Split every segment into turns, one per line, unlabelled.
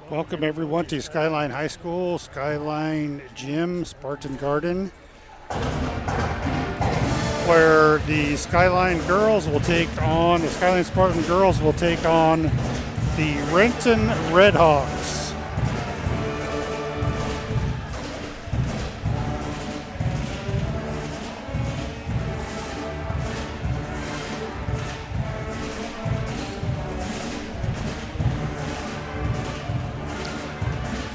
Welcome everyone to Skyline High School, Skyline Gym, Spartan Garden, where the Skyline girls will take on, the Skyline Spartan girls will take on the Renton Redhawks.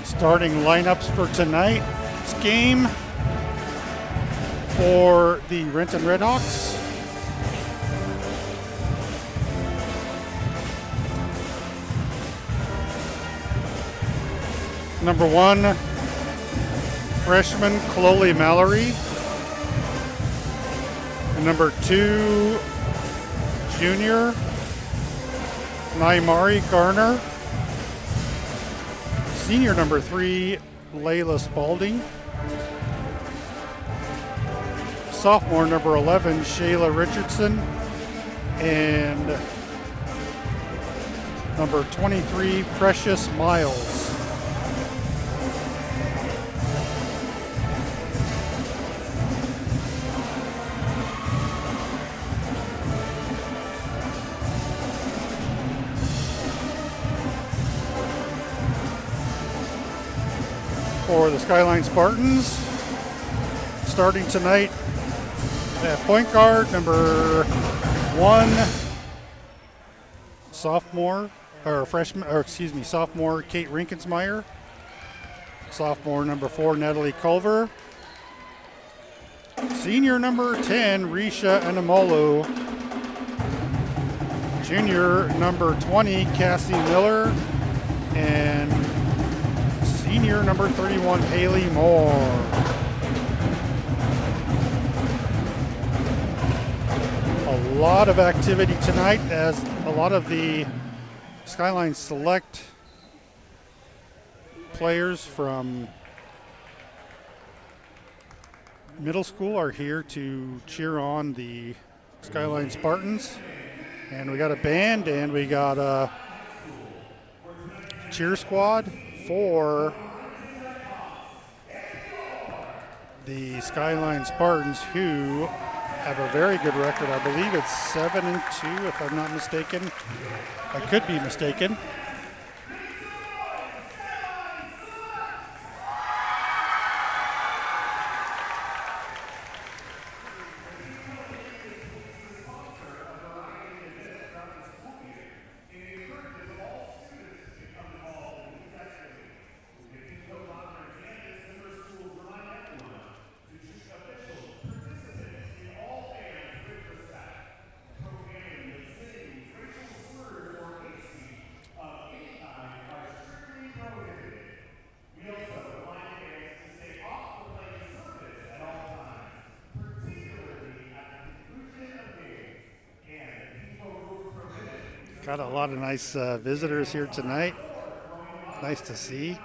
Starting lineups for tonight's game for the Renton Redhawks. Number 1, freshman Chloe Mallory. And number 2, junior Naimari Garner. Senior number 3, Layla Spalding. Sophomore number 11, Shayla Richardson. And number 23, Precious Miles. For the Skyline Spartans, starting tonight at point guard, number 1, sophomore Kate Rinkensmeyer. Sophomore number 4, Natalie Culver. Senior number 10, Risha Anamolo. Junior number 20, Cassie Miller. And senior number 31, Haley Moore. A lot of activity tonight as a lot of the Skyline Select players from middle school are here to cheer on the Skyline Spartans. And we got a band and we got a cheer squad for the Skyline Spartans, who have a very good record. I believe it's 7-2, if I'm not mistaken. I could be mistaken. Got a lot of nice visitors here tonight. Nice to see.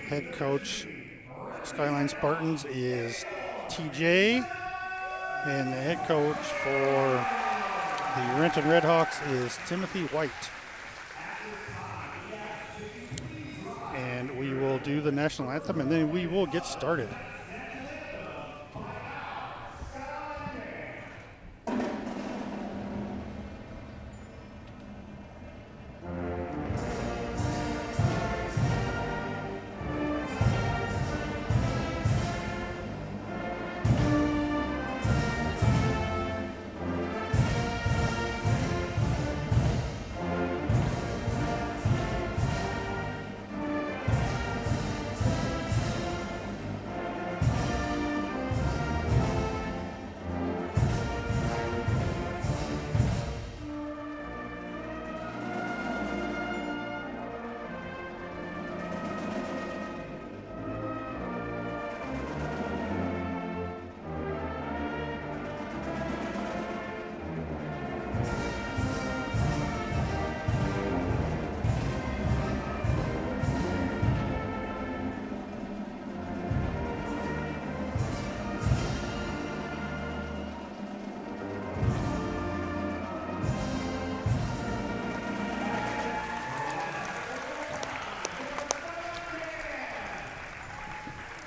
Head coach Skyline Spartans is TJ, and the head coach for the Renton Redhawks is Timothy White. And we will do the national anthem and then we will get started.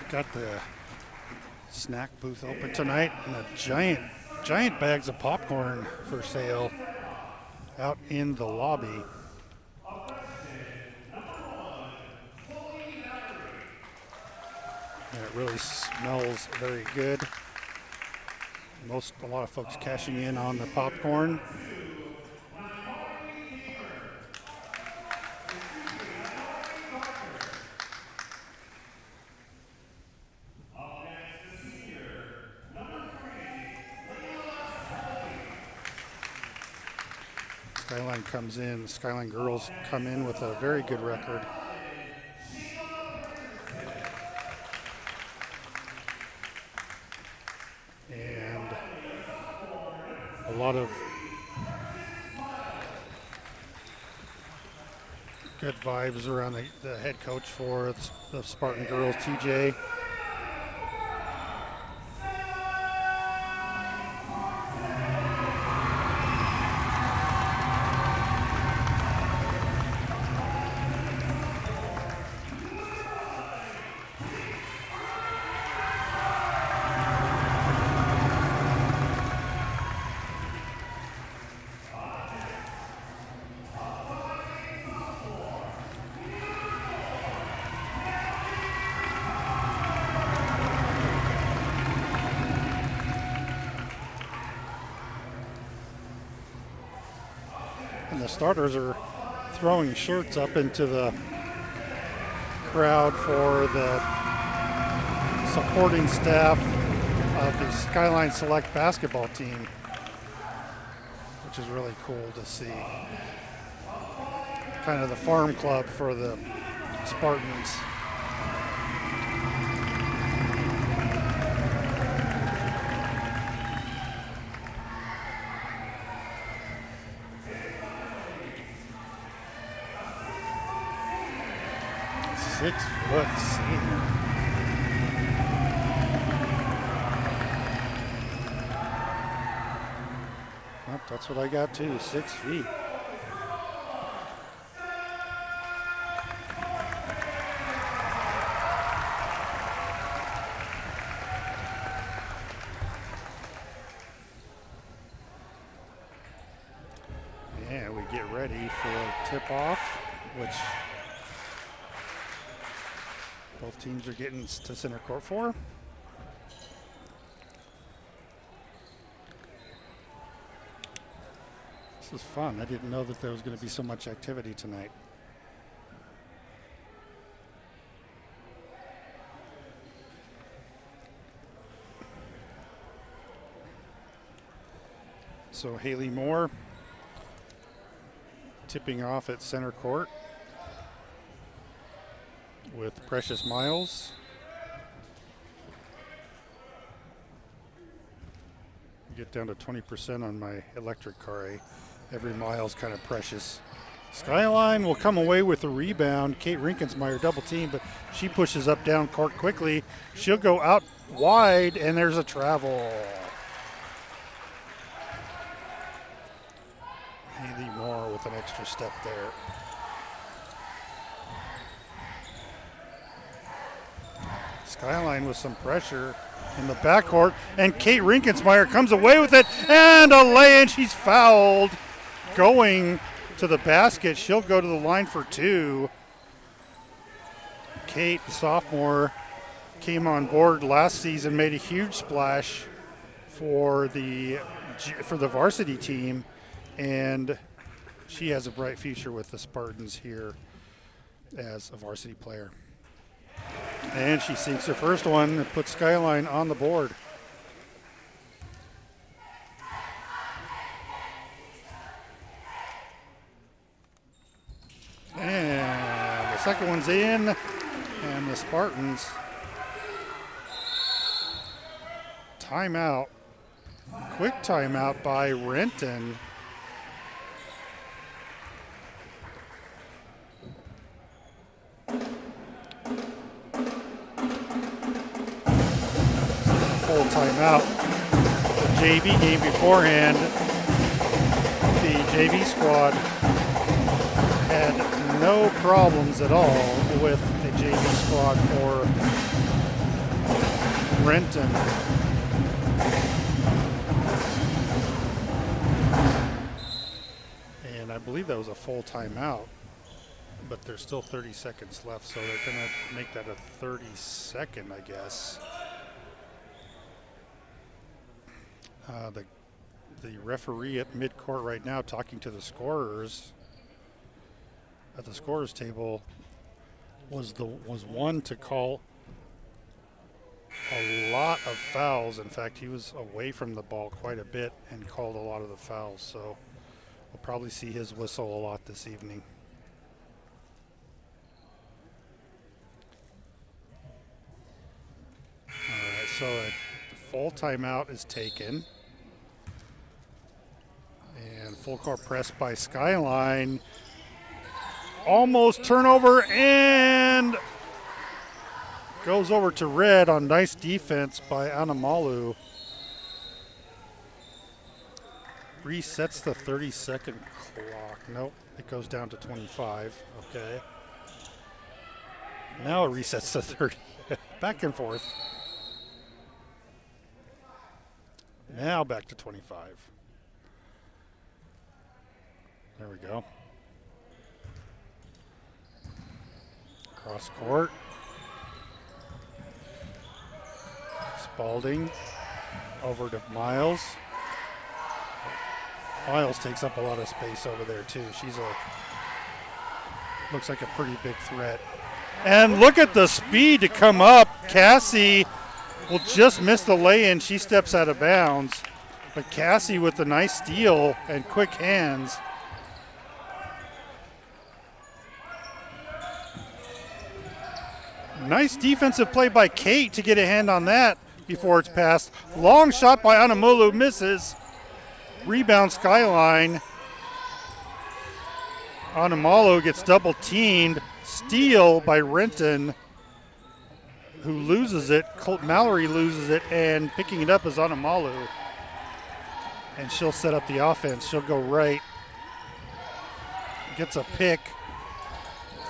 Got the snack booth open tonight, and a giant bags of popcorn for sale out in the lobby. And it really smells very good. A lot of folks cashing in on the popcorn. Skyline comes in. The Skyline girls come in with a very good record. And a lot of good vibes around the head coach for the Spartan girls, TJ. And the starters are throwing shirts up into the crowd for the supporting staff of the Skyline Select basketball team, which is really cool to see. Kind of the farm club for the Spartans. Six-foot senior. Well, that's what I got too, 6 feet. And we get ready for tip-off, which both teams are getting to center court for. This is fun. I didn't know that there was going to be so much activity tonight. So Haley Moore tipping off at center court with Precious Miles. Get down to 20% on my electric car. Every mile's kind of precious. Skyline will come away with a rebound. Kate Rinkensmeyer double team, but she pushes up down court quickly. She'll go out wide, and there's a travel. Haley Moore with an extra step there. Skyline with some pressure in the backcourt, and Kate Rinkensmeyer comes away with it, and a lay-in. She's fouled going to the basket. She'll go to the line for two. Kate, the sophomore, came on board last season, made a huge splash for the varsity team, and she has a bright future with the Spartans here as a varsity player. And she sinks her first one and puts Skyline on the board. And the second one's in, and the Spartans timeout. Quick timeout by Renton. Full timeout. The JV game beforehand, the JV squad had no problems at all with the JV squad for Renton. And I believe that was a full timeout, but there's still 30 seconds left, so they're going to make that a 30-second, I guess. The referee at midcourt right now talking to the scorers at the scorers table was one to call a lot of fouls. In fact, he was away from the ball quite a bit and called a lot of the fouls, so we'll probably see his whistle a lot this evening. All right, so a full timeout is taken. And full court press by Skyline. Almost turnover and goes over to Red on nice defense by Anamalu. Resets the 30-second clock. Nope, it goes down to 25. Okay. Now it resets to 30. Back and forth. Now back to 25. There we go. Cross court. Spalding over to Miles. Miles takes up a lot of space over there too. Looks like a pretty big threat. And look at the speed to come up. Cassie will just miss the lay-in. She steps out of bounds. But Cassie with the nice steal and quick hands. Nice defensive play by Kate to get a hand on that before it's passed. Long shot by Anamulu, misses. Rebound Skyline. Anamalu gets double teamed. Steal by Renton, who loses it. Mallory loses it, and picking it up is Anamalu. And she'll set up the offense. She'll go right. Gets a pick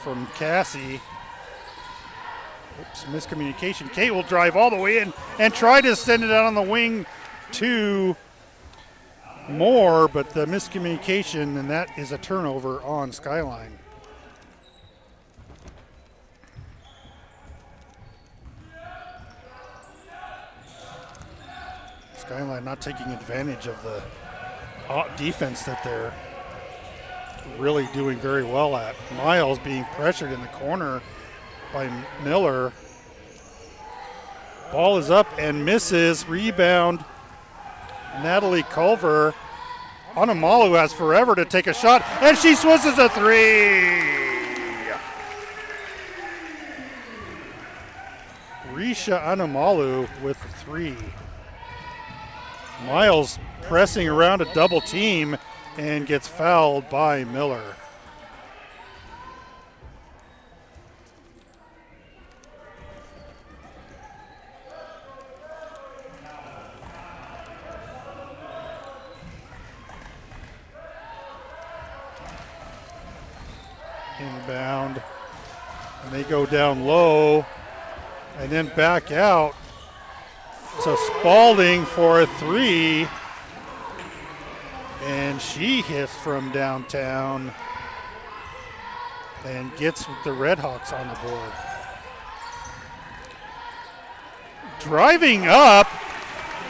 from Cassie. Oops, miscommunication. Kate will drive all the way in and try to send it out on the wing to Moore, but the miscommunication, and that is a turnover on Skyline. Skyline not taking advantage of the defense that they're really doing very well at. Miles being pressured in the corner by Miller. Ball is up and misses. Rebound, Natalie Culver. Anamalu has forever to take a shot, and she swishes a three. Risha Anamalu with a three. Miles pressing around a double team and gets fouled by Miller. Inbound, and they go down low and then back out to Spalding for a three, and she hits from downtown and gets the Redhawks on the board. Driving up,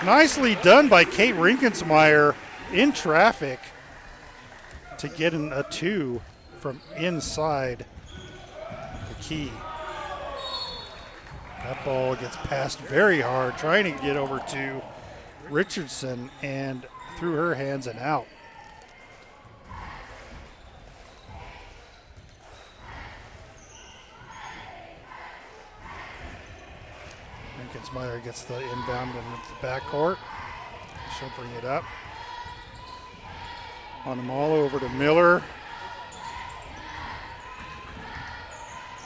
nicely done by Kate Rinkensmeyer in traffic to get a two from inside the key. That ball gets passed very hard, trying to get over to Richardson, and through her hands and out. Rinkensmeyer gets the inbound in the backcourt. She'll bring it up. Anamalu over to Miller.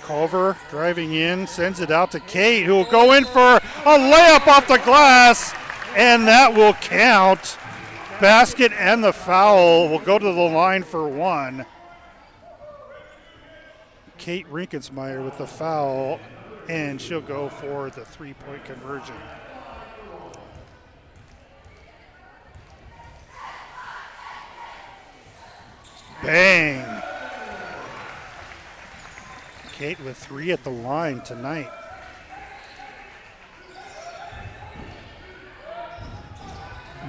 Culver driving in, sends it out to Kate, who will go in for a layup off the glass, and that will count. Basket and the foul will go to the line for one. Kate Rinkensmeyer with the foul, and she'll go for the 3-point conversion. Bang! Kate with 3 at the line tonight.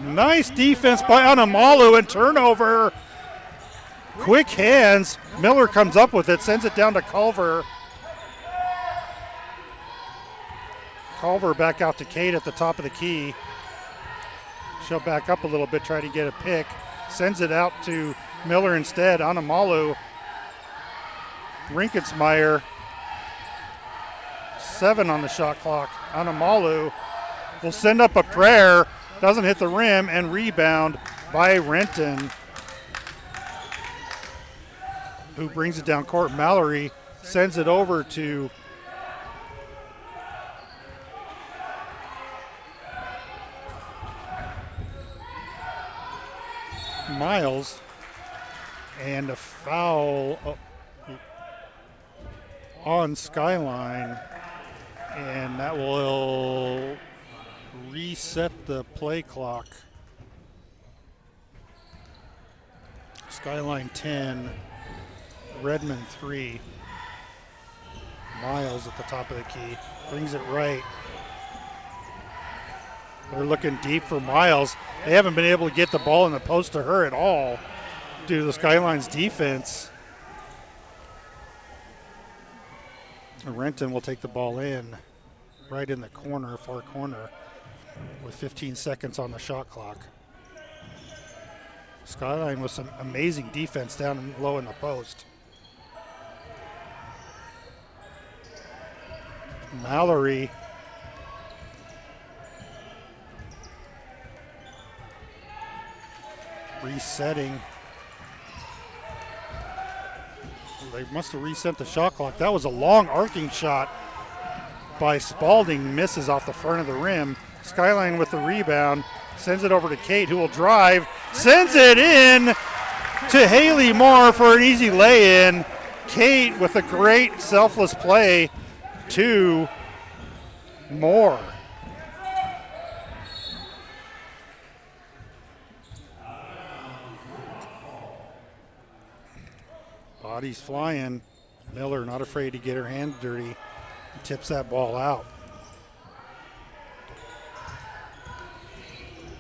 Nice defense by Anamalu and turnover. Quick hands. Miller comes up with it, sends it down to Culver. Culver back out to Kate at the top of the key. She'll back up a little bit, try to get a pick. Sends it out to Miller instead. Anamalu. Rinkensmeyer. 7 on the shot clock. Anamalu will send up a prayer. Doesn't hit the rim, and rebound by Renton, who brings it down court. Mallory sends it over to Miles, and a foul on Skyline, and that will reset the play clock. Skyline 10, Redmond 3. Miles at the top of the key, brings it right. They're looking deep for Miles. They haven't been able to get the ball in the post to her at all due to the Skyline's defense. Renton will take the ball in, right in the corner, far corner, with 15 seconds on the shot clock. Skyline with some amazing defense down low in the post. Mallory resetting. They must have reset the shot clock. That was a long arcing shot by Spalding, misses off the front of the rim. Skyline with the rebound, sends it over to Kate, who will drive, sends it in to Haley Moore for an easy lay-in. Kate with a great selfless play to Moore. Bodies flying. Miller not afraid to get her hands dirty. Tips that ball out.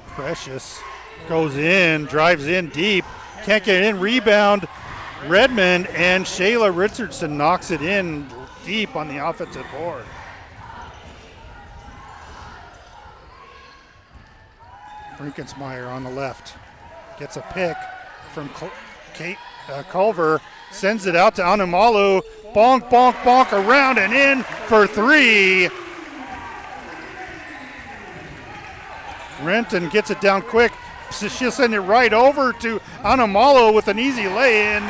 Precious goes in, drives in deep. Can't get it in. Rebound. Redmond, and Shayla Richardson knocks it in deep on the offensive board. Rinkensmeyer on the left. Gets a pick from Kate Culver. Sends it out to Anamalu. Bonk, bonk, bonk, around and in for 3. Renton gets it down quick. She'll send it right over to Anamalu with an easy lay-in.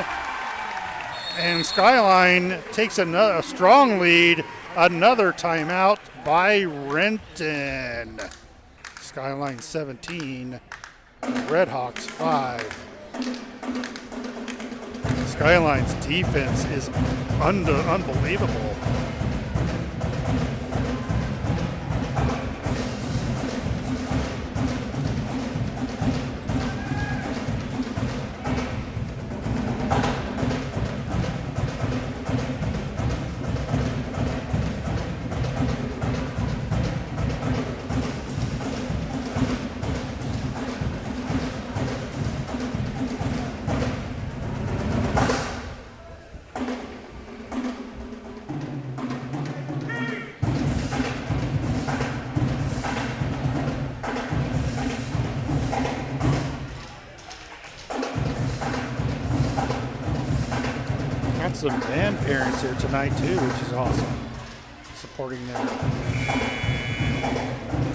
And Skyline takes a strong lead. Another timeout by Renton. Skyline 17, Redhawks 5. Skyline's defense is unbelievable. Some band parents here tonight too, which is awesome. Supporting their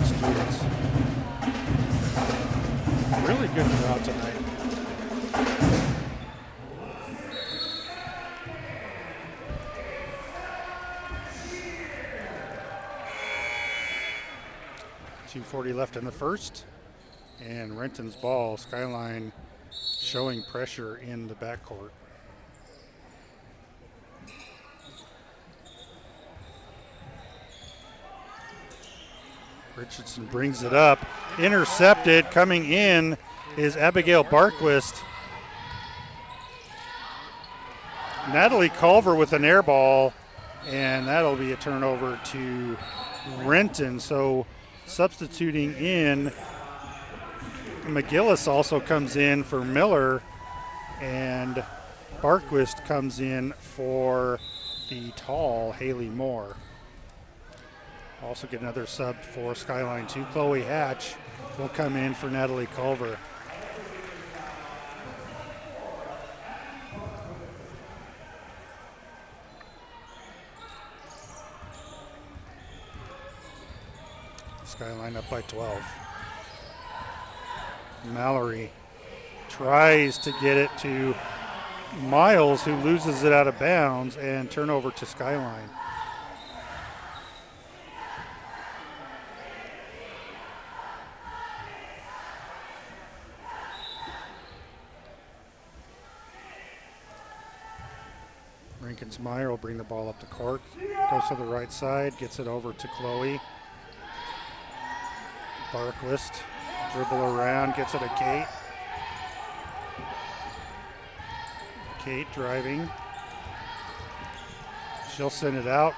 students. Really good crowd tonight. .240 left in the first, and Renton's ball. Skyline showing pressure in the backcourt. Richardson brings it up. Intercepted. Coming in is Abigail Barquist. Natalie Culver with an air ball, and that'll be a turnover to Renton. So substituting in, McGillis also comes in for Miller, and Barquist comes in for the tall Haley Moore. Also get another sub for Skyline 2. Chloe Hatch will come in for Natalie Culver. Skyline up by 12. Mallory tries to get it to Miles, who loses it out of bounds, and turnover to Skyline. Rinkensmeyer will bring the ball up the court, goes to the right side, gets it over to Chloe. Barquist, dribble around, gets it to Kate. Kate driving. She'll send it out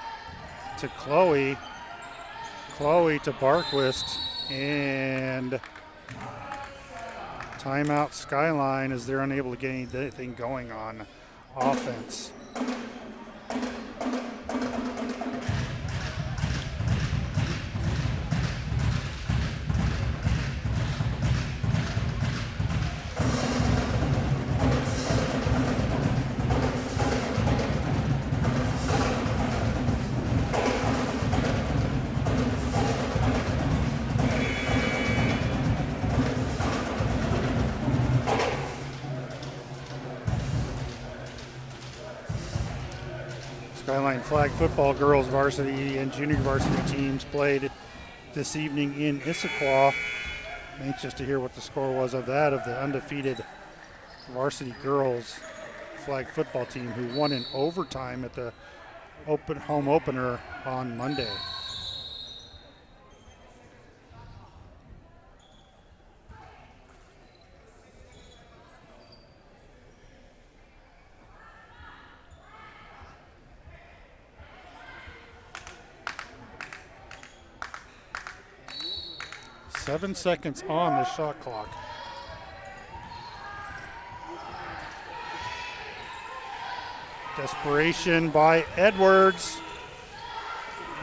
to Chloe. Chloe to Barquist, and timeout Skyline as they're unable to get anything going on offense. Skyline flag football girls varsity and junior varsity teams played this evening in Issaquah. Anxious to hear what the score was of that, of the undefeated varsity girls flag football team who won in overtime at the home opener on Monday. Seven seconds on the shot clock. Desperation by Edwards.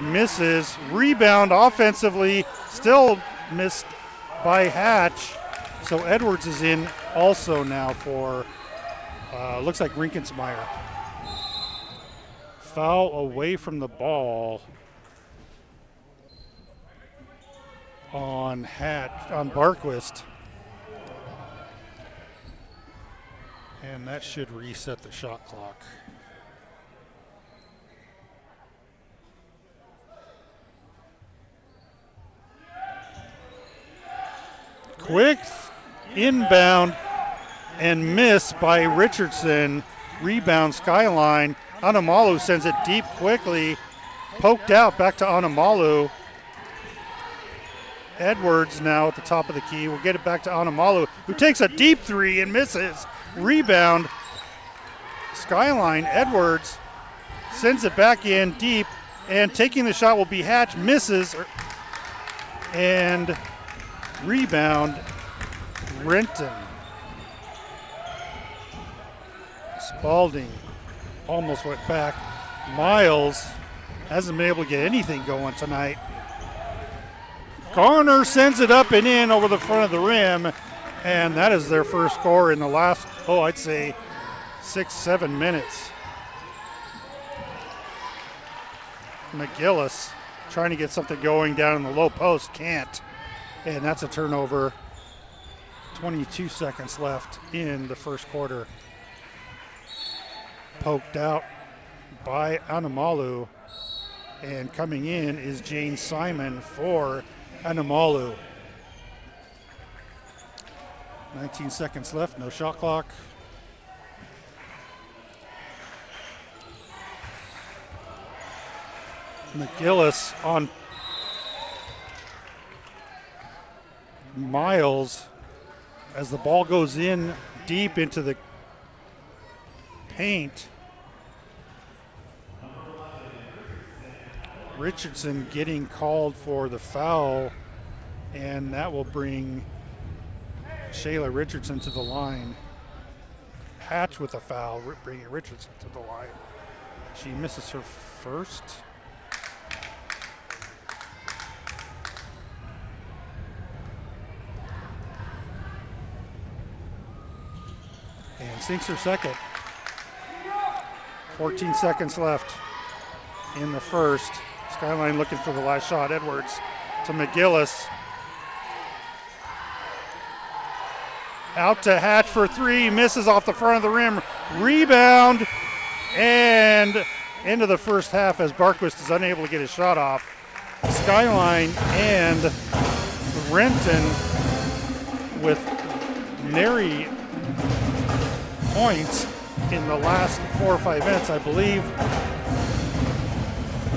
Misses. Rebound offensively. Still missed by Hatch. So Edwards is in also now for, looks like Rinkensmeyer. Foul away from the ball on Barquist. And that should reset the shot clock. Quick inbound and miss by Richardson. Rebound Skyline. Anamalu sends it deep quickly. Poked out back to Anamalu. Edwards now at the top of the key. We'll get it back to Anamalu, who takes a deep three and misses. Rebound Skyline. Edwards sends it back in deep, and taking the shot will be Hatch. Misses. And rebound Renton. Spalding almost went back. Miles hasn't been able to get anything going tonight. Garner sends it up and in over the front of the rim, and that is their first score in the last, I'd say 6-7 minutes. McGillis trying to get something going down in the low post, can't. And that's a turnover. 22 seconds left in the first quarter. Poked out by Anamalu, and coming in is Jane Simon for Anamalu. 19 seconds left, no shot clock. McGillis on Miles, as the ball goes in deep into the paint, Richardson getting called for the foul, and that will bring Shayla Richardson to the line. Hatch with a foul, bringing Richardson to the line. She misses her first. And sinks her second. 14 seconds left in the first. Skyline looking for the last shot. Edwards to McGillis. Out to Hatch for three. Misses off the front of the rim. Rebound. And into the first half as Barquist is unable to get his shot off. Skyline and Renton with nary points in the last 4 or 5 minutes. I believe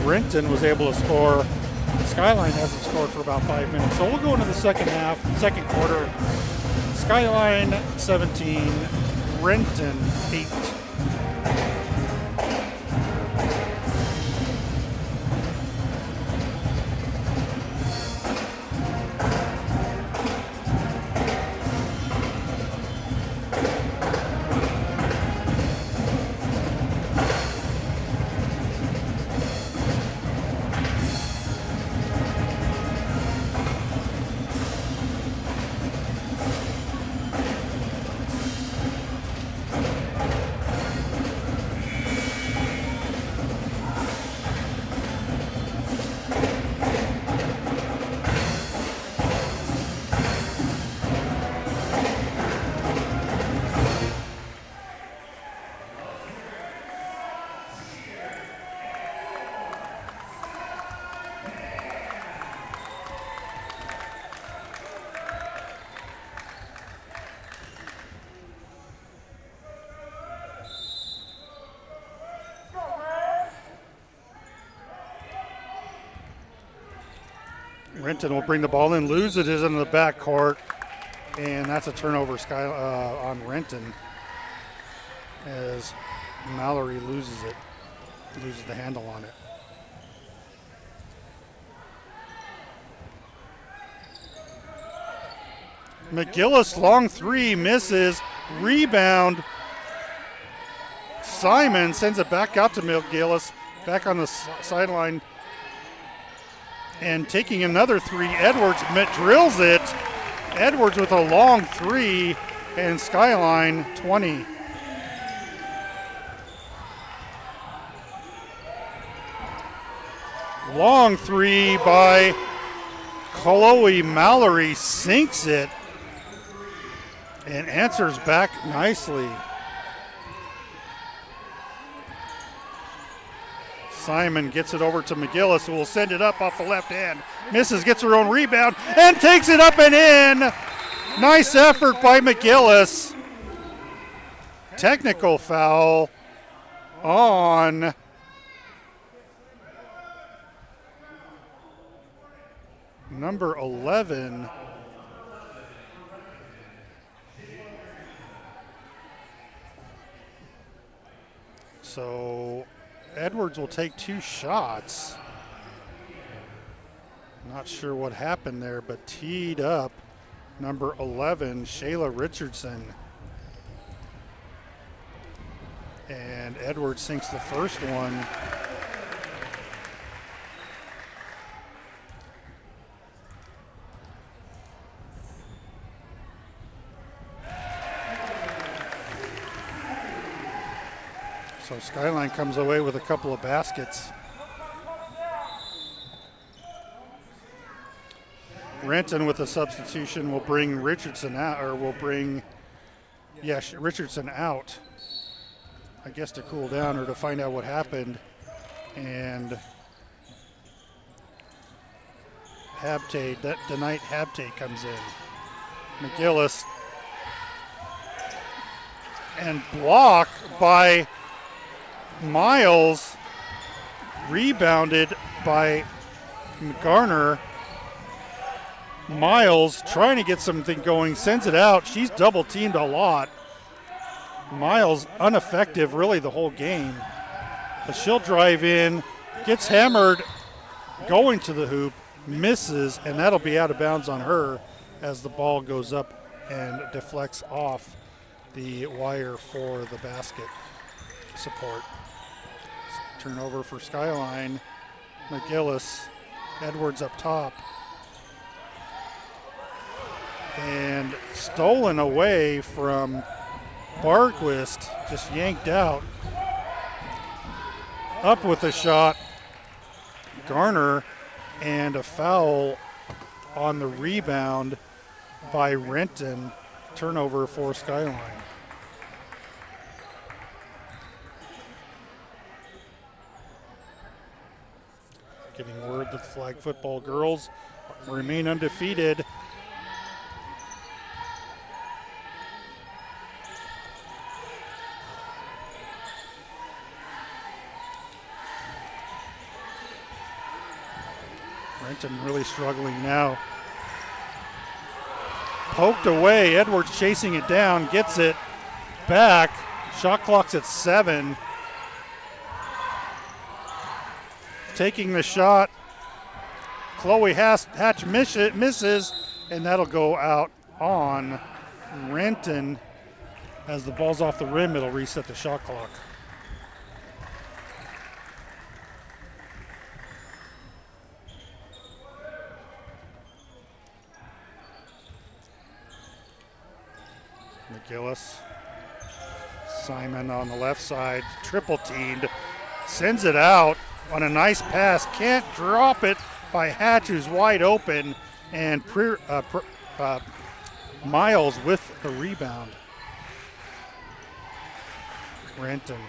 Renton was able to score. Skyline hasn't scored for about 5 minutes. So we'll go into the second quarter. Skyline 17, Renton 8. Renton will bring the ball in, loses it into the backcourt, and that's a turnover on Renton as Mallory loses the handle on it. McGillis, long three, misses, rebound. Simon sends it back out to McGillis, back on the sideline. And taking another three, Edwards drills it. Edwards with a long three, and Skyline 20. Long three by Chloe Mallory, sinks it and answers back nicely. Simon gets it over to McGillis, who will send it up off the left hand. Misses, gets her own rebound, and takes it up and in. Nice effort by McGillis. Technical foul on number 11. So Edwards will take 2 shots. Not sure what happened there, but teed up number 11, Shayla Richardson. And Edwards sinks the first one. So Skyline comes away with a couple of baskets. Renton with a substitution will bring Richardson out, or will bring, Richardson out, I guess to cool down or to find out what happened. And Denite Habte comes in. McGillis, and block by Miles, rebounded by Garner, Miles trying to get something going, sends it out. She's double teamed a lot. Miles ineffective really the whole game. But she'll drive in, gets hammered, going to the hoop, misses, and that'll be out of bounds on her as the ball goes up and deflects off the wire for the basket support. Turnover for Skyline. McGillis, Edwards up top. And stolen away from Barquist, just yanked out. Up with a shot, Garner, and a foul on the rebound by Renton. Turnover for Skyline. Getting word that the flag football girls remain undefeated. Renton really struggling now. Poked away, Edwards chasing it down, gets it back. Shot clock's at 7. Taking the shot, Chloe Hatch misses, and that'll go out on Renton. As the ball's off the rim, it'll reset the shot clock. McGillis, Simon on the left side, triple teamed, sends it out on a nice pass, can't drop it by Hatch, who's wide open, and Miles with the rebound. Renton.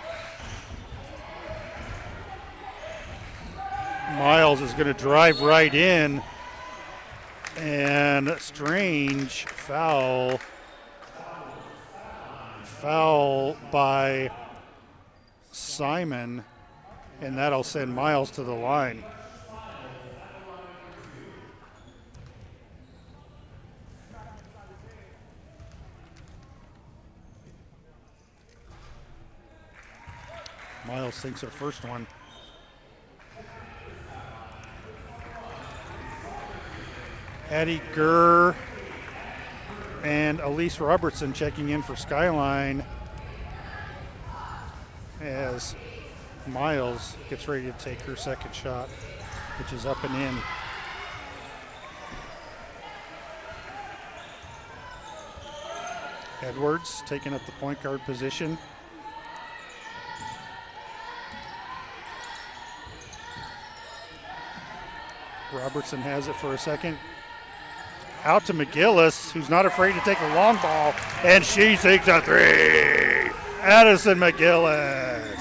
Miles is going to drive right in, and strange foul by Simon, and that'll send Miles to the line. Miles sinks her first one. Addie Gurr and Elise Robertson checking in for Skyline as Miles gets ready to take her second shot, which is up and in. Edwards taking up the point guard position. Robertson has it for a second. Out to McGillis, who's not afraid to take a long ball, and she takes a three. Addison McGillis.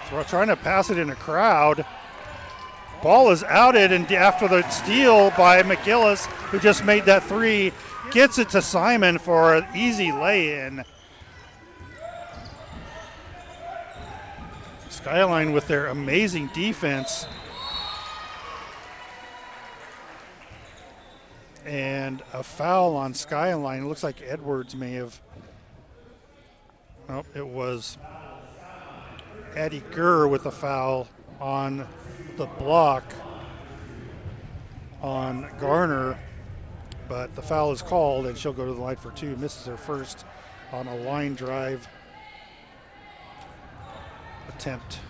So we're trying to pass it in a crowd. Ball is outed, and after the steal by McGillis, who just made that three, gets it to Simon for an easy lay-in. Skyline with their amazing defense. And a foul on Skyline. It looks like Edwards may have. Nope, it was Addie Gurr with a foul on the block on Garner. But the foul is called, and she'll go to the line for two. Misses her first on a line drive attempt.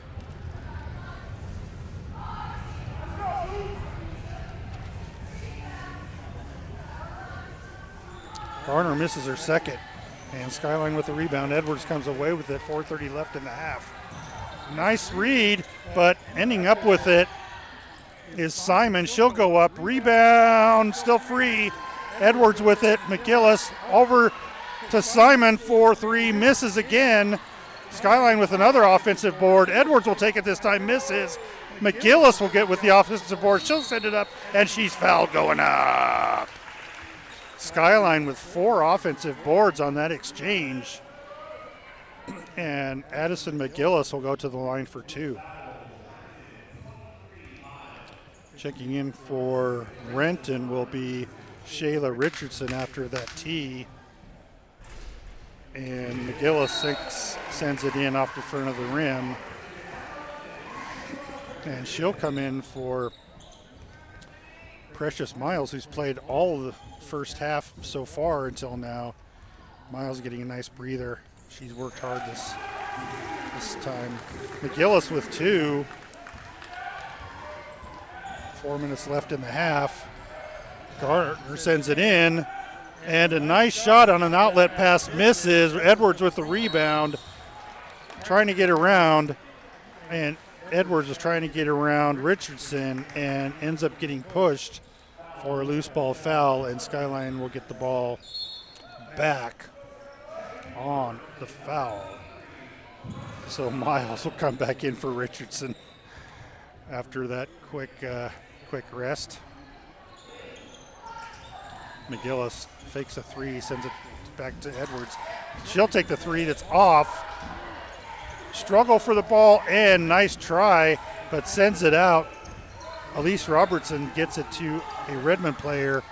Garner misses her second, and Skyline with the rebound. Edwards comes away with it, 4:30 left in the half. Nice read, but ending up with it is Simon. She'll go up, rebound, still free. Edwards with it, McGillis over to Simon, 4-3, misses again. Skyline with another offensive board. Edwards will take it this time, misses. McGillis will get with the offensive board. She'll send it up, and she's fouled going up. Skyline with 4 offensive boards on that exchange. And Addison McGillis will go to the line for 2. Checking in for Renton will be Shayla Richardson after that tee. And McGillis sends it in off the front of the rim. And she'll come in for Precious Miles, who's played all of the first half so far until now. Miles getting a nice breather. She's worked hard this time. McGillis with 2. 4 minutes left in the half. Gardner sends it in. And a nice shot on an outlet pass misses. Edwards with the rebound. Trying to get around. And Edwards is trying to get around Richardson and ends up getting pushed for a loose ball foul, and Skyline will get the ball back on the foul. So Miles will come back in for Richardson after that quick rest. McGillis fakes a 3, sends it back to Edwards. She'll take the 3 that's off. Struggle for the ball and nice try, but sends it out. Elise Robertson gets it to a Redmond player.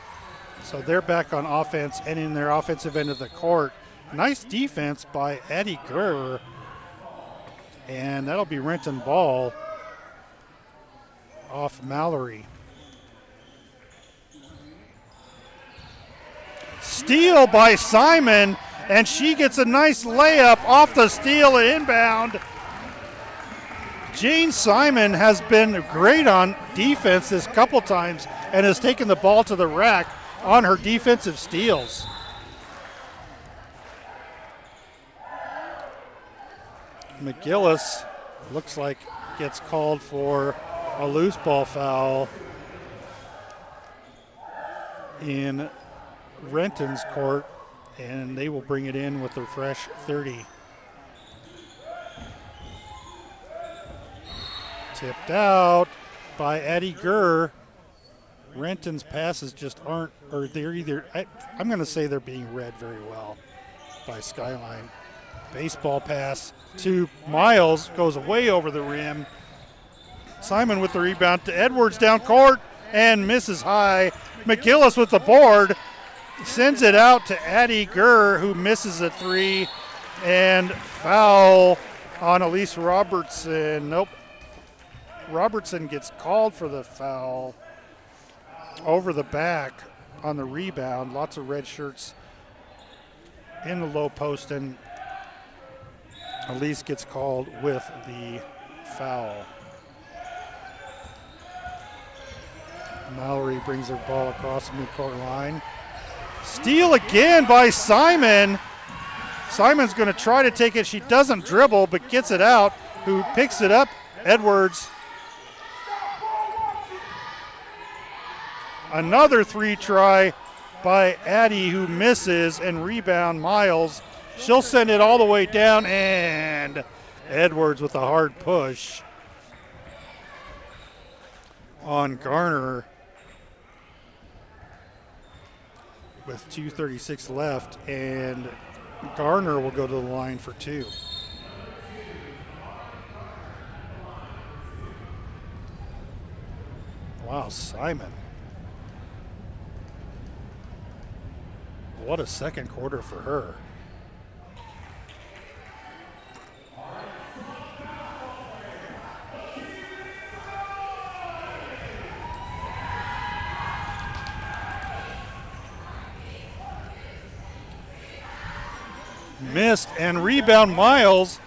So they're back on offense and in their offensive end of the court. Nice defense by Addie Gurr. And that'll be Renton ball off Mallory. Steal by Simon, and she gets a nice layup off the steal and inbound. Jane Simon has been great on defense this couple times and has taken the ball to the rack on her defensive steals. McGillis looks like gets called for a loose ball foul in Renton's court, and they will bring it in with a fresh 30. Tipped out by Addie Gurr. Renton's passes just aren't, or they're either, I'm going to say they're being read very well by Skyline. Baseball pass to Miles, goes way over the rim. Simon with the rebound to Edwards down court and misses high. McGillis with the board. Sends it out to Addie Gurr, who misses a 3, and foul on Elise Robertson. Nope. Robertson gets called for the foul over the back on the rebound. Lots of red shirts in the low post, and Elise gets called with the foul. Mallory brings her ball across the midcourt line. Steal again by Simon. Simon's going to try to take it. She doesn't dribble, but gets it out. Who picks it up? Edwards. Another 3 try by Addie, who misses, and rebound Miles. She'll send it all the way down, and Edwards with a hard push on Garner. With 2:36 left, and Garner will go to the line for 2. Wow, Simon. What a second quarter for her. Missed, and rebound Miles.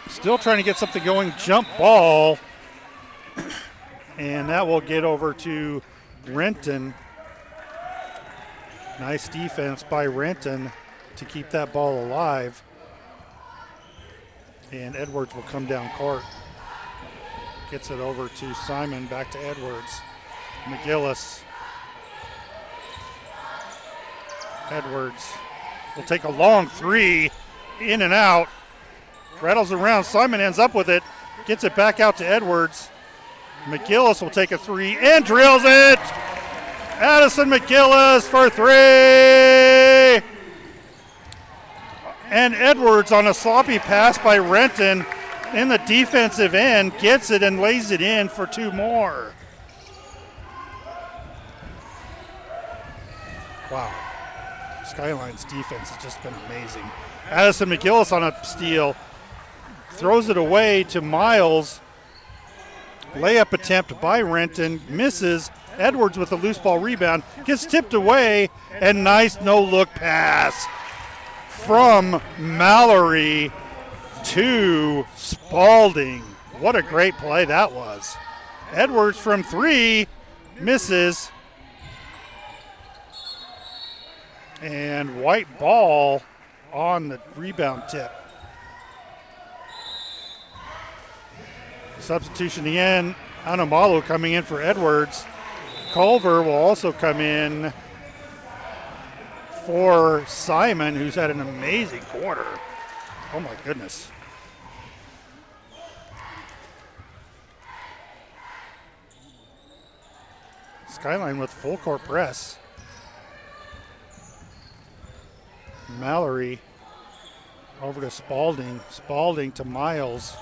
Still trying to get something going. Jump ball. And that will get over to Renton. Nice defense by Renton to keep that ball alive. And Edwards will come down court. Gets it over to Simon, back to Edwards. McGillis. Edwards will take a long 3, in and out. Rattles around. Simon ends up with it. Gets it back out to Edwards. McGillis will take a 3 and drills it. Addison McGillis for 3. And Edwards on a sloppy pass by Renton in the defensive end, gets it and lays it in for 2 more. Wow. Skyline's defense has just been amazing. Addison McGillis on a steal. Throws it away to Miles. Layup attempt by Renton. Misses. Edwards with a loose ball rebound. Gets tipped away. And nice no-look pass from Mallory to Spalding. What a great play that was. Edwards from 3. Misses. And white ball on the rebound tip. Substitution again. Anamalu coming in for Edwards. Culver will also come in for Simon, who's had an amazing quarter. Oh my goodness. Skyline with full court press. Mallory over to Spalding. Spalding to Miles.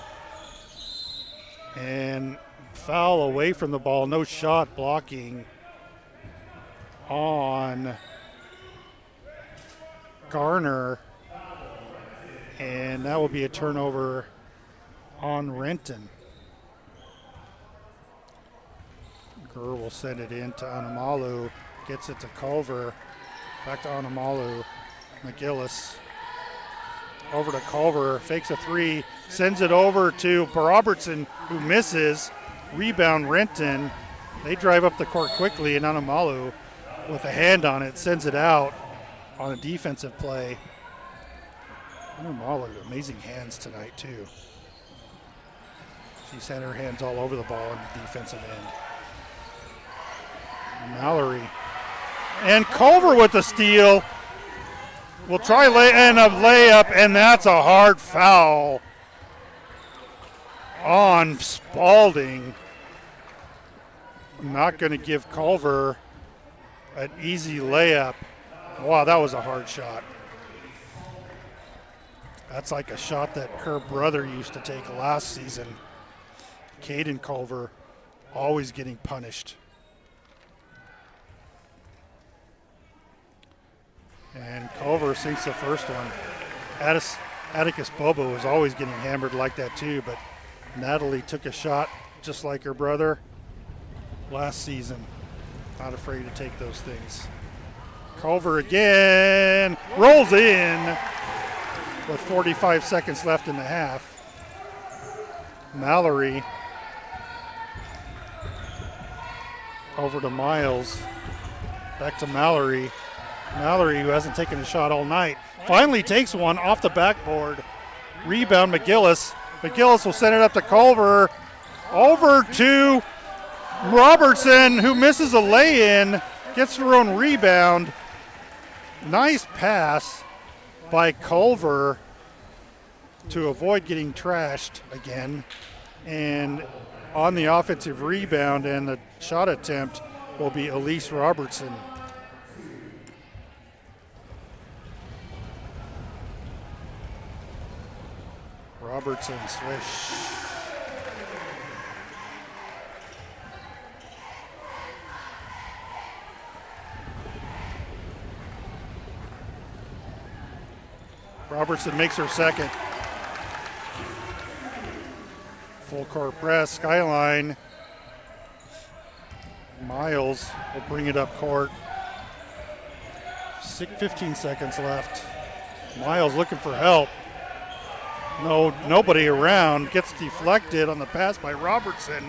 And foul away from the ball. No shot blocking on Garner. And that will be a turnover on Renton. Gurr will send it in to Anamalu. Gets it to Culver. Back to Anamalu. McGillis over to Culver, fakes a 3, sends it over to Robertson, who misses. Rebound Renton. They drive up the court quickly, and Anamalu with a hand on it sends it out on a defensive play. Anamalu, amazing hands tonight too. She's had her hands all over the ball on the defensive end. Mallory and Culver with the steal. We'll try a layup, and that's a hard foul on Spalding. I'm not going to give Culver an easy layup. Wow, that was a hard shot. That's like a shot that her brother used to take last season. Caden Culver, always getting punished. And Culver sinks the first one. Atticus Bobo was always getting hammered like that too, but Natalie took a shot just like her brother last season. Not afraid to take those things. Culver again, rolls in with 45 seconds left in the half. Mallory over to Miles, back to Mallory. Mallory, who hasn't taken a shot all night, finally takes one off the backboard. Rebound McGillis. McGillis will send it up to Culver. Over to Robertson, who misses a lay-in, gets her own rebound. Nice pass by Culver to avoid getting trashed again. And on the offensive rebound and the shot attempt will be Elise Robertson. Robertson swish. Robertson makes her second. Full court press, Skyline. Miles will bring it up court. 15 seconds left. Miles looking for help. Nobody around. Gets deflected on the pass by Robertson.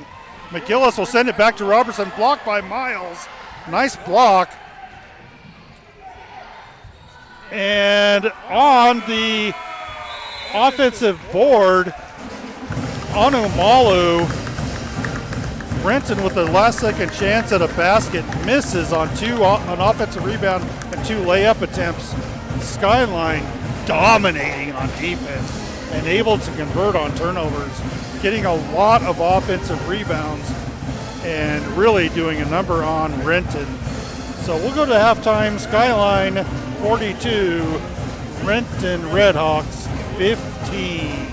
McGillis will send it back to Robertson. Blocked by Miles. Nice block. And on the offensive board, Anamalu, Renton with the last second chance at a basket, misses on an offensive rebound and 2 layup attempts. Skyline dominating on defense and able to convert on turnovers, getting a lot of offensive rebounds and really doing a number on Renton. So we'll go to halftime. Skyline 42, Renton Redhawks 15.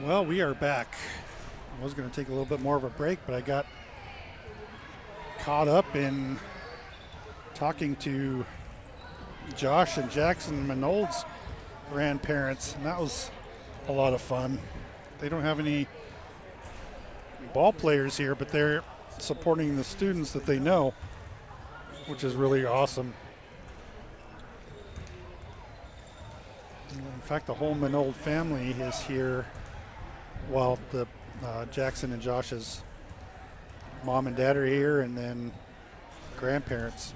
Well, we are back. I was going to take a little bit more of a break, but I got caught up in talking to Josh and Jackson Manold's grandparents, and that was a lot of fun. They don't have any ball players here, but they're supporting the students that they know, which is really awesome. In fact, the whole Manold family is here. Well, the Jackson and Josh's mom and dad are here, and then grandparents.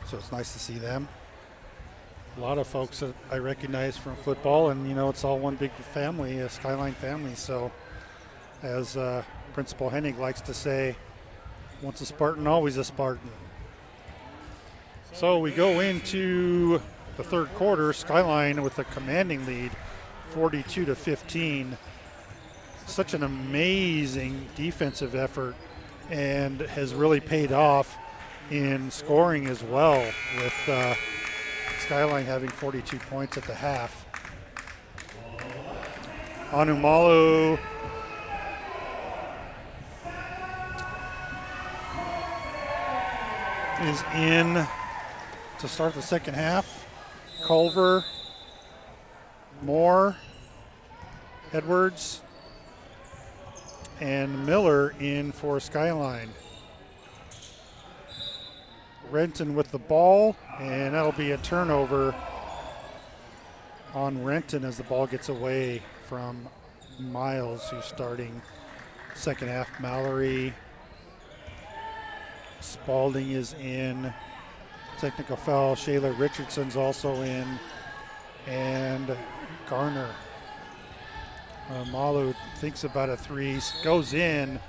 So it's nice to see them. A lot of folks that I recognize from football, and it's all one big family, a Skyline family. So as Principal Hennig likes to say, once a Spartan, always a Spartan. So we go into the third quarter, Skyline with a commanding lead, 42-15. Such an amazing defensive effort, and has really paid off in scoring as well, with Skyline having 42 points at the half. Anumalu is in to start the second half. Culver, Moore, Edwards, and Miller in for Skyline. Renton with the ball, and that'll be a turnover on Renton as the ball gets away from Miles, who's starting second half. Mallory, Spalding is in. Technical foul. Shayla Richardson's also in. And Garner. Malu thinks about a three, goes in.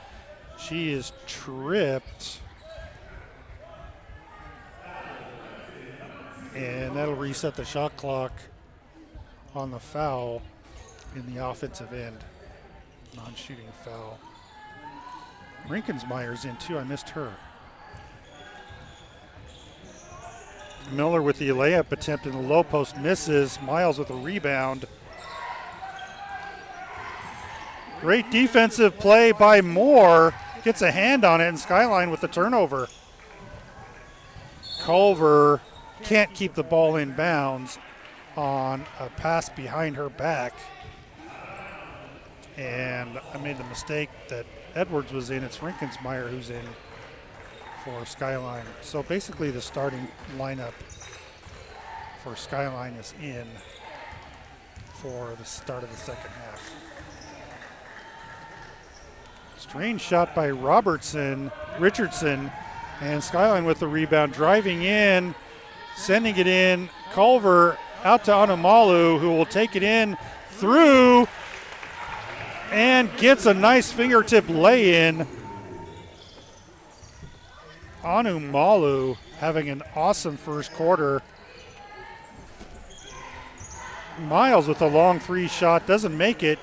She is tripped. And that'll reset the shot clock on the foul in the offensive end. Non-shooting foul. Rinkensmeyer's in too. I missed her. Miller with the layup attempt in the low post misses. Miles with a rebound. Great defensive play by Moore. Gets a hand on it, and Skyline with the turnover. Culver can't keep the ball in bounds on a pass behind her back. And I made the mistake that Edwards was in. It's Rinkensmeyer who's in for Skyline. So basically the starting lineup for Skyline is in for the start of the second half. Strange shot by Richardson, and Skyline with the rebound, driving in, sending it in. Culver out to Anumalu, who will take it in through and gets a nice fingertip lay-in. Anumalu having an awesome first quarter. Miles with a long three shot, doesn't make it.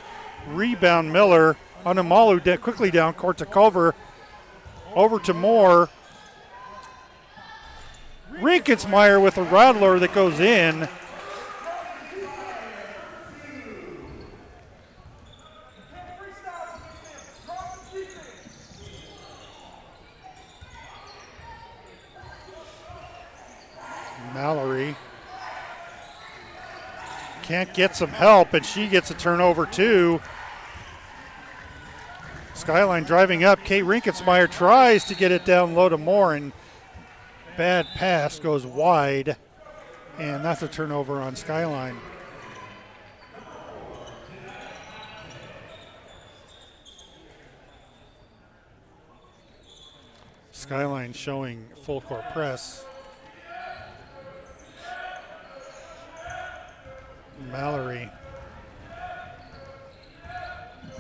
Rebound Miller. Anumalu quickly down court to Culver. Over to Moore. Rinkensmeyer with a rattler that goes in. Mallory can't get some help, and she gets a turnover too. Skyline driving up. Kate Rinkensmeyer tries to get it down low to Moore, and bad pass goes wide, and that's a turnover on Skyline. Skyline showing full court press. Mallory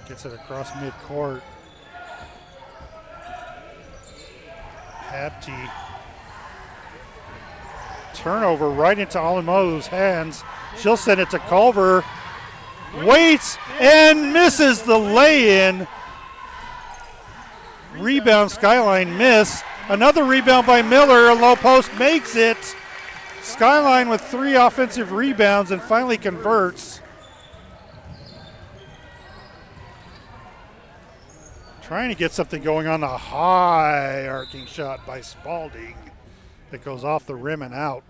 gets it across midcourt. Hapti. Turnover right into Alumalu's hands. She'll send it to Culver. Waits and misses the lay-in. Rebound, Skyline miss. Another rebound by Miller. A low post makes it. Skyline with 3 offensive rebounds and finally converts. Trying to get something going on a high arcing shot by Spalding that goes off the rim and out.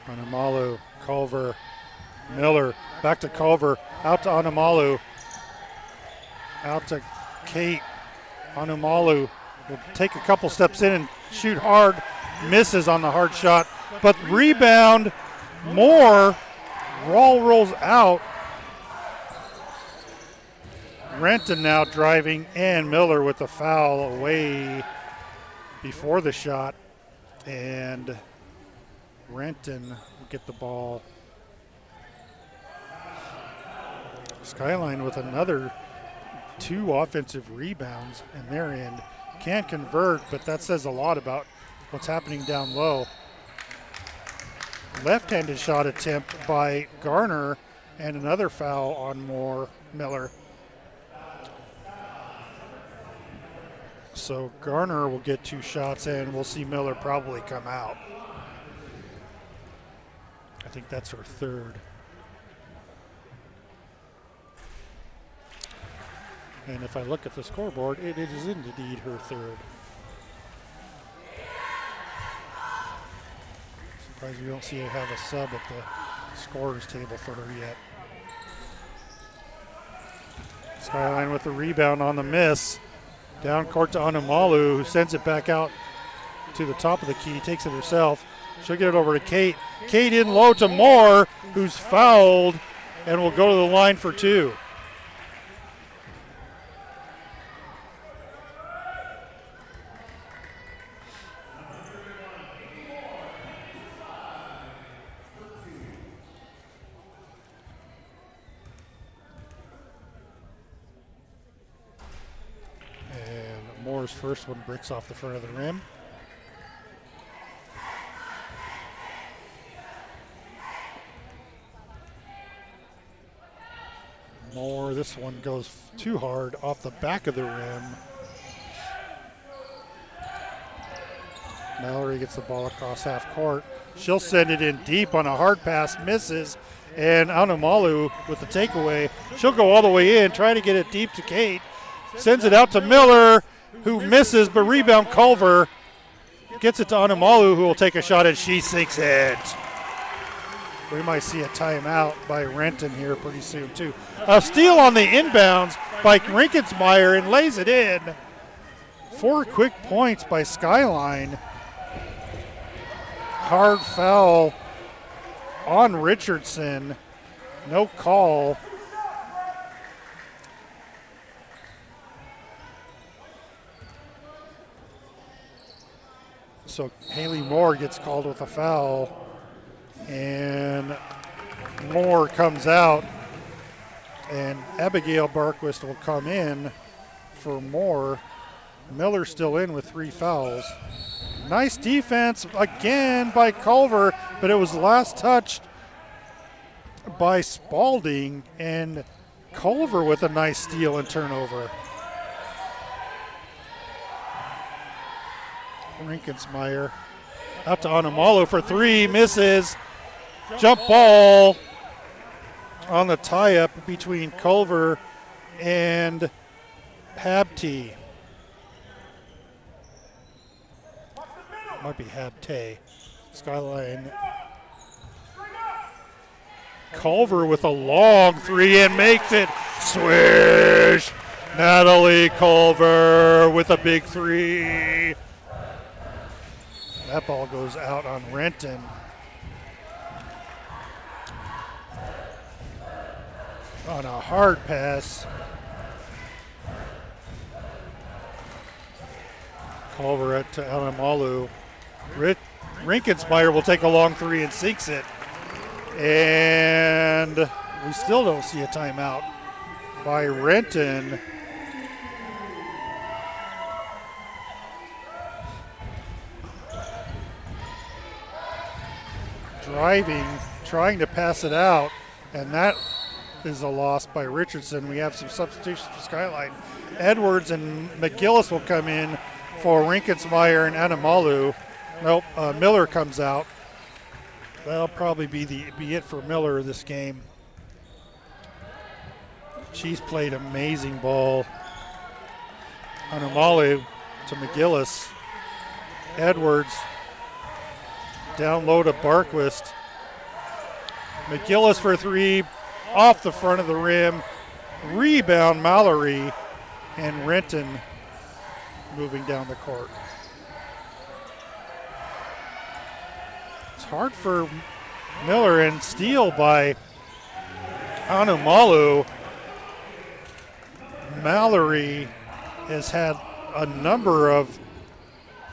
Anamalu, Culver, Miller, back to Culver, out to Anamalu, out to Kate. Anamalu will take a couple steps in and shoot hard, misses on the hard shot, but rebound, Moore, rolls out. Renton now driving, and Miller with the foul away before the shot, and Renton will get the ball. Skyline with another 2 offensive rebounds in their end. Can't convert, but that says a lot about what's happening down low. Left-handed shot attempt by Garner, and another foul on Miller. So Garner will get 2 shots, and we'll see Miller probably come out. I think that's her third. And if I look at the scoreboard, it is indeed her third. Surprised we don't see her have a sub at the scorer's table for her yet. Skyline with the rebound on the miss. Down court to Anamalu, who sends it back out to the top of the key, takes it herself. She'll get it over to Kate. Kate in low to Moore, who's fouled and will go to the line for 2. And Moore's first one breaks off the front of the rim. Moore, this one goes too hard off the back of the rim. Mallory gets the ball across half court. She'll send it in deep on a hard pass, misses, and Anamalu with the takeaway. She'll go all the way in, try to get it deep to Kate. Sends it out to Miller, who misses, but rebound Culver. Gets it to Anamalu, who will take a shot, and she sinks it. We might see a timeout by Renton here pretty soon, too. A steal on the inbounds by Rinkensmeyer and lays it in. 4 quick points by Skyline. Hard foul on Richardson. No call. So Haley Moore gets called with a foul. And Moore comes out, and Abigail Barquist will come in for Moore. Miller's still in with 3 fouls. Nice defense again by Culver, but it was last touched by Spalding, and Culver with a nice steal and turnover. Rinkensmeyer out to Anamalu for 3, misses. Jump ball on the tie-up between Culver and Habte. Might be Habte. Skyline. Culver with a long 3 and makes it. Swish! Natalie Culver with a big 3. That ball goes out on Renton. On a hard pass. Culver to Anamalu. Rinkensmeyer will take a long 3 and sinks it. And we still don't see a timeout by Renton. Driving, trying to pass it out, and that is a loss by Richardson. We have some substitutions for Skyline. Edwards and McGillis will come in for Rinkensmeyer and Anamalu. Nope, Miller comes out. That'll probably be it for Miller this game. She's played amazing ball. Anamalu to McGillis. Edwards down low to Barquist. McGillis for three, off the front of the rim. Rebound Mallory, and Renton moving down the court. It's hard for Miller, and steal by Anamalu. Mallory has had a number of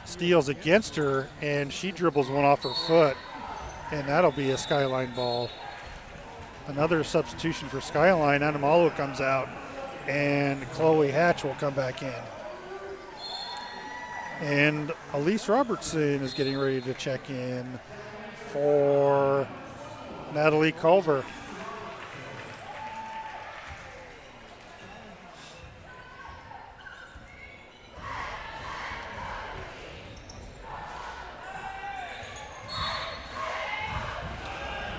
steals against her, and she dribbles one off her foot, and that'll be a Skyline ball. Another substitution for Skyline. Anamalu comes out, and Chloe Hatch will come back in. And Elise Robertson is getting ready to check in for Natalie Culver.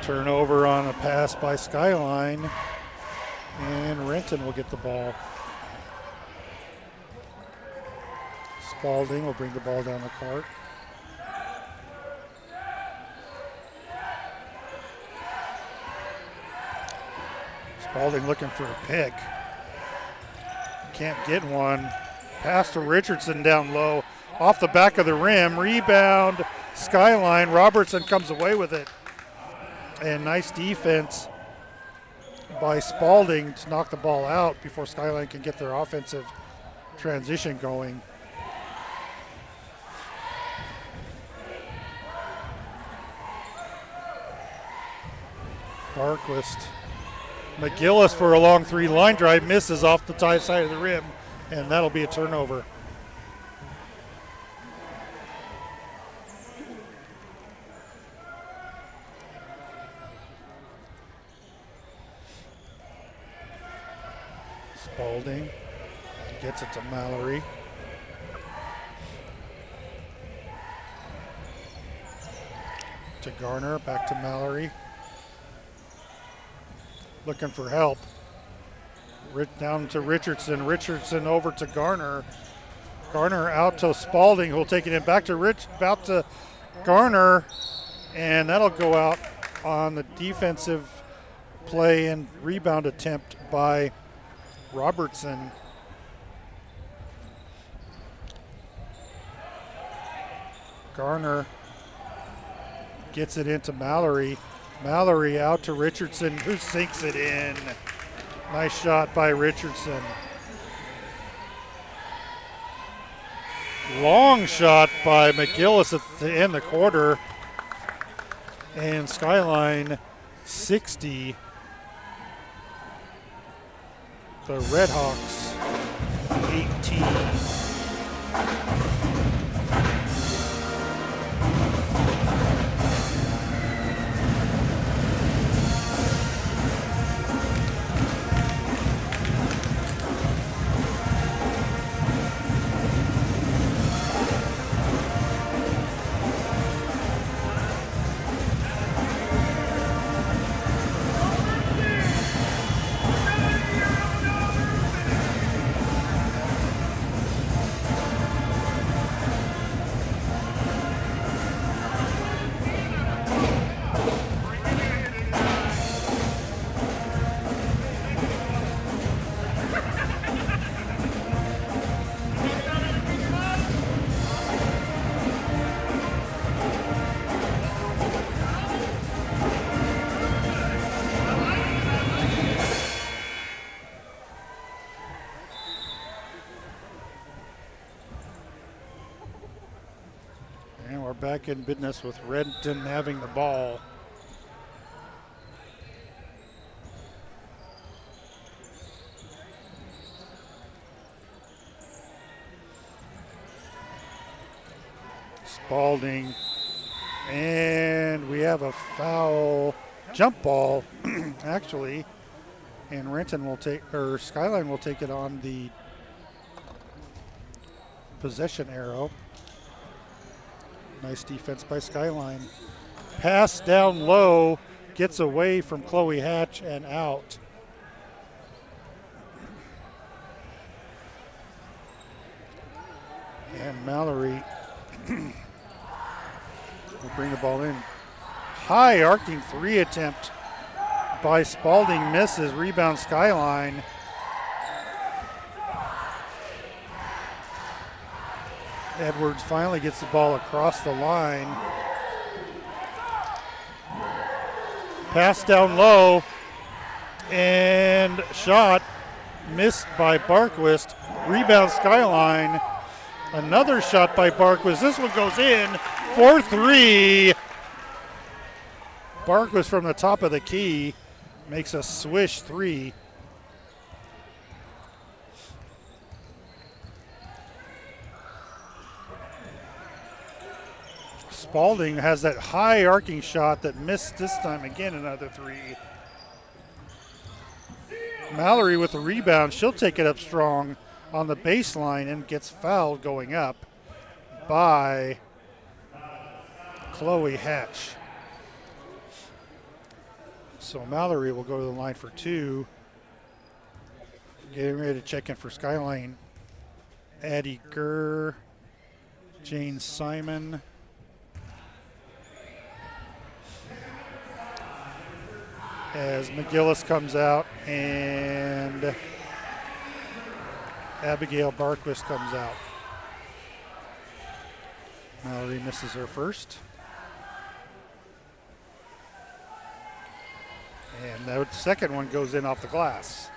Turnover on a pass by Skyline, and Renton will get the ball. Spalding will bring the ball down the court. Spalding looking for a pick. Can't get one. Pass to Richardson down low. Off the back of the rim. Rebound, Skyline. Robertson comes away with it. And nice defense by Spalding to knock the ball out before Skyline can get their offensive transition going. Barquist. McGillis for a long three line drive, misses off the tight side of the rim, and that'll be a turnover. Spalding gets it to Mallory. To Garner, back to Mallory. Looking for help. Down to Richardson. Richardson over to Garner. Garner out to Spalding, who'll take it in back to about to Garner, and that'll go out on the defensive play and rebound attempt by Robertson. Garner gets it into Mallory. Mallory out to Richardson, who sinks it in. Nice shot by Richardson. Long shot by McGillis at the end of the quarter. And Skyline 60. The Redhawks 18. Back in business with Renton having the ball. Spalding, and we have a foul jump ball actually, and Renton will take, or Skyline will take it on the possession arrow. Nice defense by Skyline. Pass down low, gets away from Chloe Hatch and out. And Mallory will bring the ball in. High arcing three attempt by Spalding, misses. Rebound Skyline. Edwards finally gets the ball across the line. Pass down low and shot missed by Barquist. Rebound Skyline. Another shot by Barquist. This one goes in for three. Barquist from the top of the key makes a swish three. Spalding has that high arcing shot that missed this time. Again, another three. Mallory with the rebound. She'll take it up strong on the baseline and gets fouled going up by Chloe Hatch. So Mallory will go to the line for two. Getting ready to check in for Skyline. Addie Gurr, Jane Simon, as McGillis comes out and Abigail Barquist comes out. Mallory misses her first. And the second one goes in off the glass.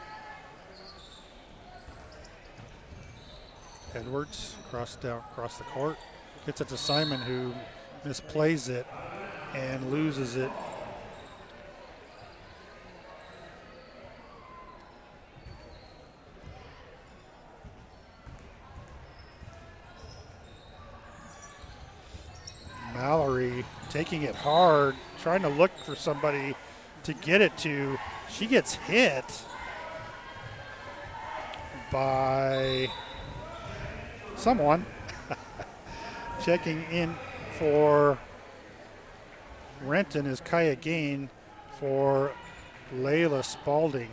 Edwards across the court. Gets it to Simon, who misplays it and loses it. Mallory taking it hard, trying to look for somebody to get it to. She gets hit by someone. Checking in for Renton is Kaya Gain for Layla Spalding.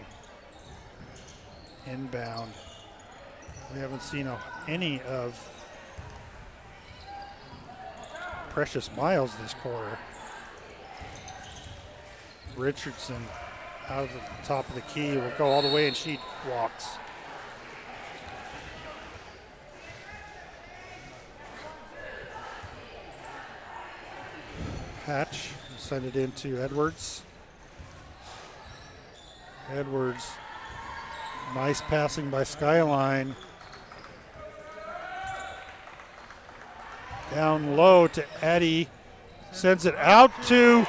Inbound. We haven't seen any of Precious Miles this quarter. Richardson out of the top of the key will go all the way and she walks. Hatch will send it into Edwards. Edwards, nice passing by Skyline. Down low to Eddie, sends it out to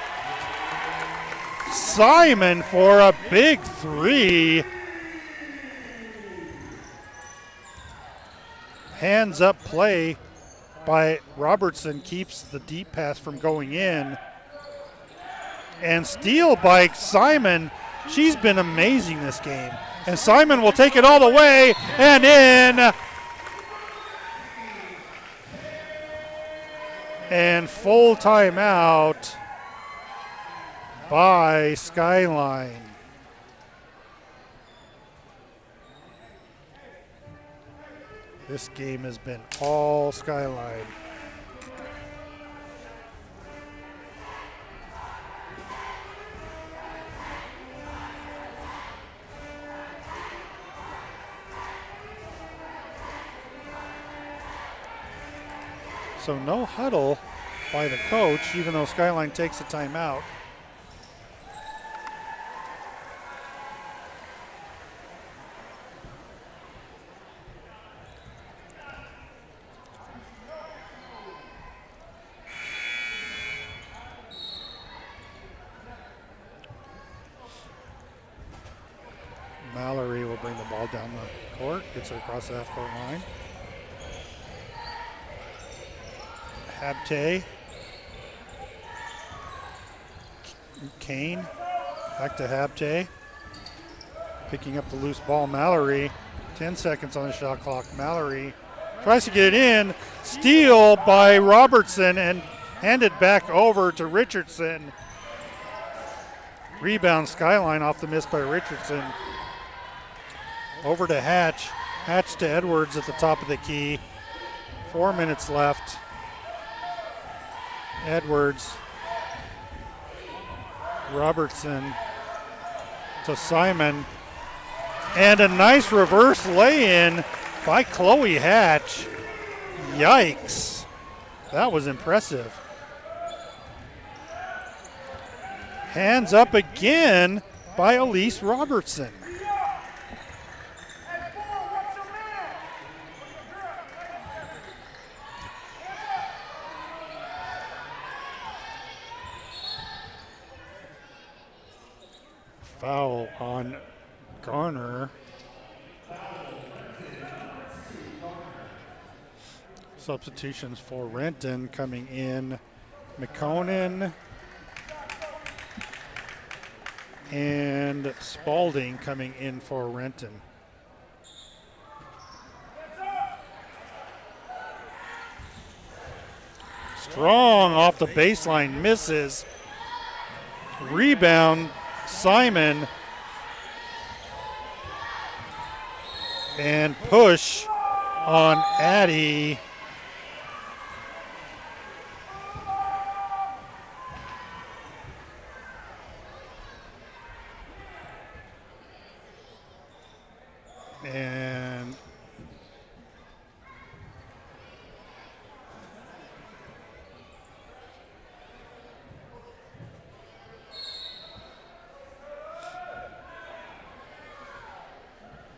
Simon for a big three. Hands up play by Robertson keeps the deep pass from going in. And steal by Simon. She's been amazing this game. And Simon will take it all the way and in. And full timeout by Skyline. This game has been all Skyline. So no huddle by the coach, even though Skyline takes a timeout. Mallory will bring the ball down the court, gets it across the half-court line. Habte. Kane. Back to Habte. Picking up the loose ball. Mallory. 10 seconds on the shot clock. Mallory tries to get it in. Steal by Robertson and handed back over to Richardson. Rebound Skyline off the miss by Richardson. Over to Hatch. Hatch to Edwards at the top of the key. 4 minutes left. Edwards. Robertson to Simon. And a nice reverse lay-in by Chloe Hatch. Yikes. That was impressive. Hands up again by Elise Robertson. Foul on Garner. Substitutions for Renton coming in. McConan and Spalding coming in for Renton. Strong off the baseline, misses. Rebound, Simon. And push on Addie.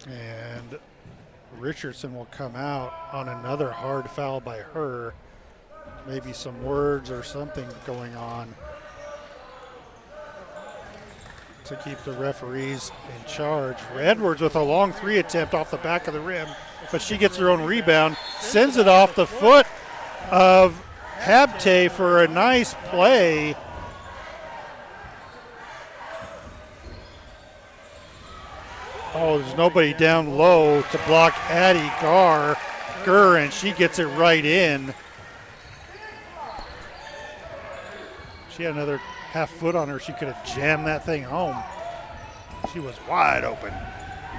And Richardson will come out on another hard foul by her. Maybe some words or something going on to keep the referees in charge. Edwards with a long three attempt off the back of the rim, but she gets her own rebound, sends it off the foot of Habte for a nice play. Oh, there's nobody down low to block Addie Gurr, and she gets it right in. She had another half foot on her. She could have jammed that thing home. She was wide open.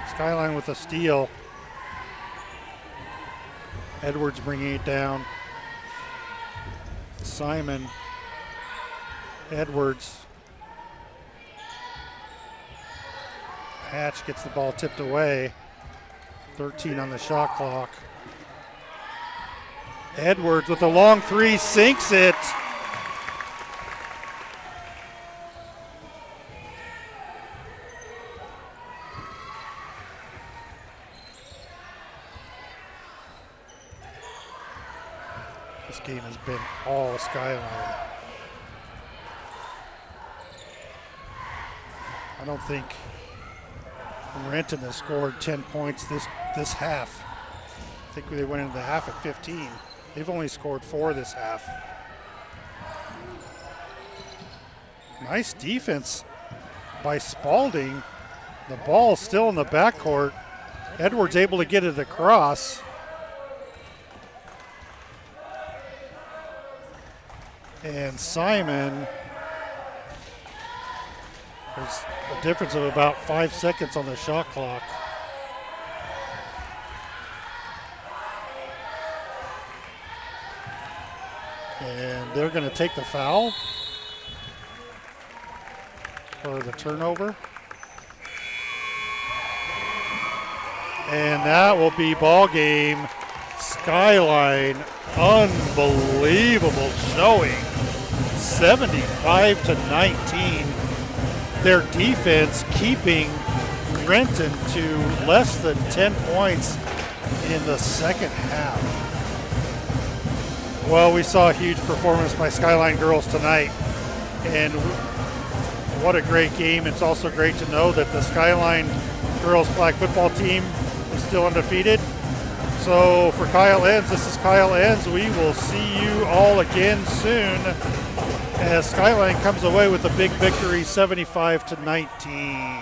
Skyline with a steal. Edwards bringing it down. Simon. Edwards. Hatch gets the ball tipped away. 13 on the shot clock. Edwards with a long three, sinks it. This game has been all Skyline. I don't think Renton has scored 10 points this half. I think they went into the half at 15. They've only scored 4 this half. Nice defense by Spalding. The ball still in the backcourt. Edwards able to get it across. And Simon, there's a difference of about 5 seconds on the shot clock. And they're going to take the foul for the turnover. And that will be ball game. Skyline, unbelievable showing. 75-19. Their defense keeping Renton to less than 10 points in the second half. Well, we saw a huge performance by Skyline girls tonight, and what a great game. It's also great to know that the Skyline girls flag football team is still undefeated. So for Kyle Enns, this is Kyle Enns. We will see you all again soon as Skyline comes away with a big victory, 75-19.